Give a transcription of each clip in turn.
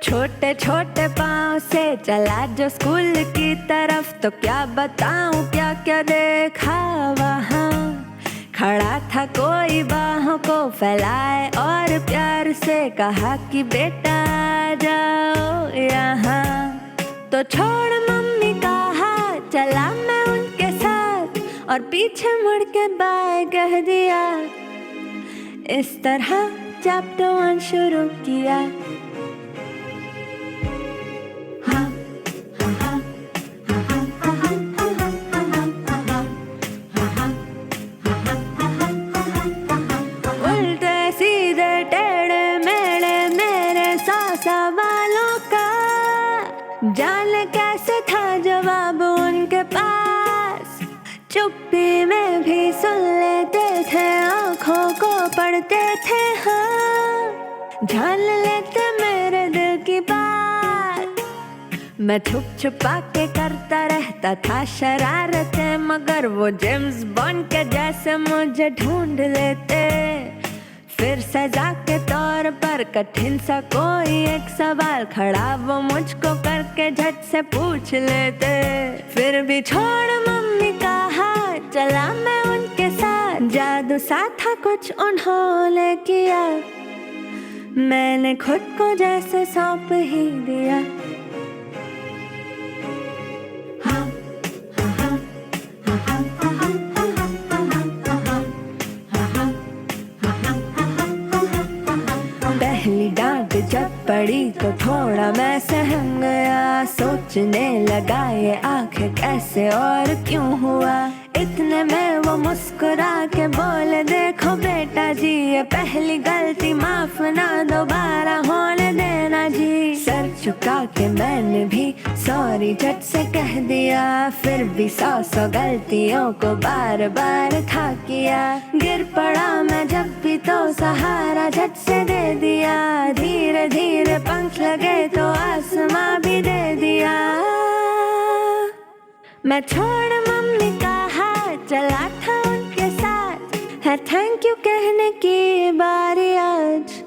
छोटे छोटे पाँव से चला जो स्कूल की तरफ, तो क्या बताऊं क्या क्या देखा वहाँ। खड़ा था कोई बाहों को फैलाए और प्यार से कहा कि बेटा आ जाओ यहाँ। तो छोड़ मम्मी का हाथ, चला मैं उनके साथ और पीछे मुड़ के बाय कह दिया। इस तरह चैप्टर 1 शुरू किया। जाने कैसे था जवाब उनके पास, चुप्पी में भी सुन लेते थे, आँखों को पढ़ते थे, हाँ जान लेते मेरे दिल की बात। मैं छुप छुपा के करता रहता था शरारतें, मगर वो जेम्स बॉन्ड के जैसे मुझे ढूंढ लेते। फिर सजा के तौर पर कठिन सा कोई एक सवाल खड़ा वो मुझको करके झट से पूछ लेते। फिर भी छोड़ मम्मी का हाथ, चला मैं उनके साथ। जादू सा था कुछ उन्होंने किया, मैंने खुद को जैसे सौंप ही दिया। पहली डांट जब पड़ी तो थोड़ा मैं सहम गया, सोचने लगा ये आखिर कैसे और क्यों हुआ। इतने में वो मुस्कुरा के बोले, देखो बेटा जी ये पहली गलती, माफ ना दोबारा होने देना जी। सर झुका के मैंने भी सॉरी झट से कह दिया, फिर भी 100 गलतियों को बार बार था किया। गिर पड़ा मैं जब भी तो सहारा झट से दे दिया, धीरे धीरे पंख लगे तो आसमां भी दे दिया। मैं छोड़ मम्मी का हाथ, चला था उनके साथ, है थैंक यू कहने की बारी आज।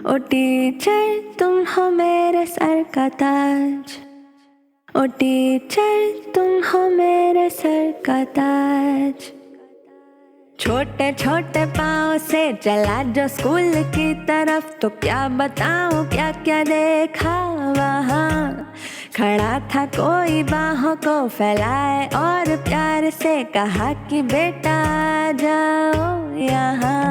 ओ टीचर तुम हो मेरे सर का ताज, ओ टीचर तुम हो मेरे सर का ताज। छोटे छोटे पाँव से चला जो स्कूल की तरफ, तो क्या बताऊं क्या क्या देखा वहाँ। खड़ा था कोई बाहों को फैलाए और प्यार से कहा कि बेटा आ जाओ यहाँ।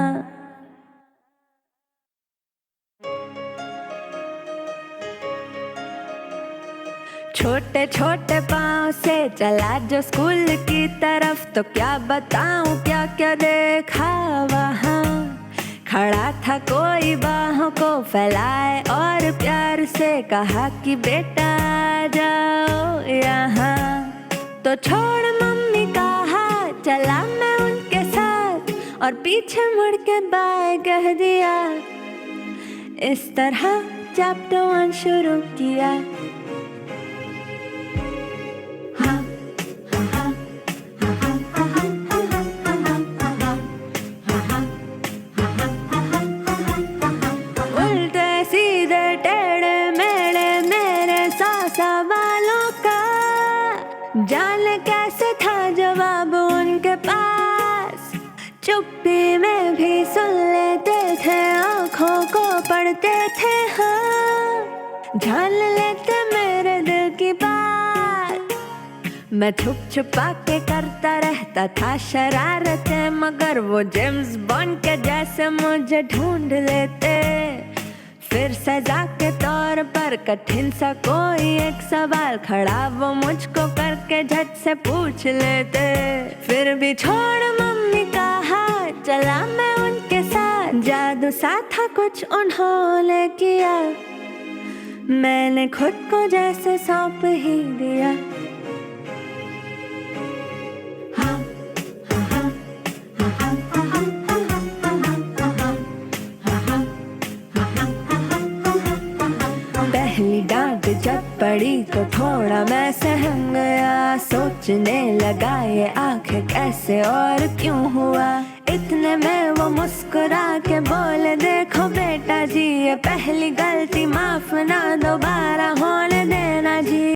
छोटे छोटे पाँव से चला जो स्कूल की तरफ, तो क्या बताऊं क्या क्या देखा वहाँ। खड़ा था कोई बाहों को फैलाए और प्यार से कहा कि बेटा आ जाओ यहाँ। तो छोड़ मम्मी का हाथ, चला मैं उनके साथ और पीछे मुड़ के बाय कह दिया। इस तरह चैप्टर 1 शुरू किया। जाने कैसे था जवाब उनके पास, चुप्पी में भी सुन लेते थे, आँखों को पढ़ते थे, हाँ जान लेते मेरे दिल की बात। मैं छुप छुपा के करता रहता था शरारतें, मगर वो जेम्स बॉन्ड के जैसे मुझे ढूंढ लेते। फिर सजा के तौर पर कठिन सा कोई एक सवाल खड़ा वो मुझको करके झट से पूछ लेते। फिर भी छोड़ मम्मी का हाथ, चला मैं उनके साथ। जादू सा था कुछ उन्होंने किया, मैंने खुद को जैसे सौंप ही दिया। पहली डांट जब पड़ी तो थोड़ा मैं सहम गया, सोचने लगा ये आखिर कैसे और क्यों हुआ। इतने में वो मुस्कुरा के बोले, देखो बेटा जी ये पहली गलती माफ ना दोबारा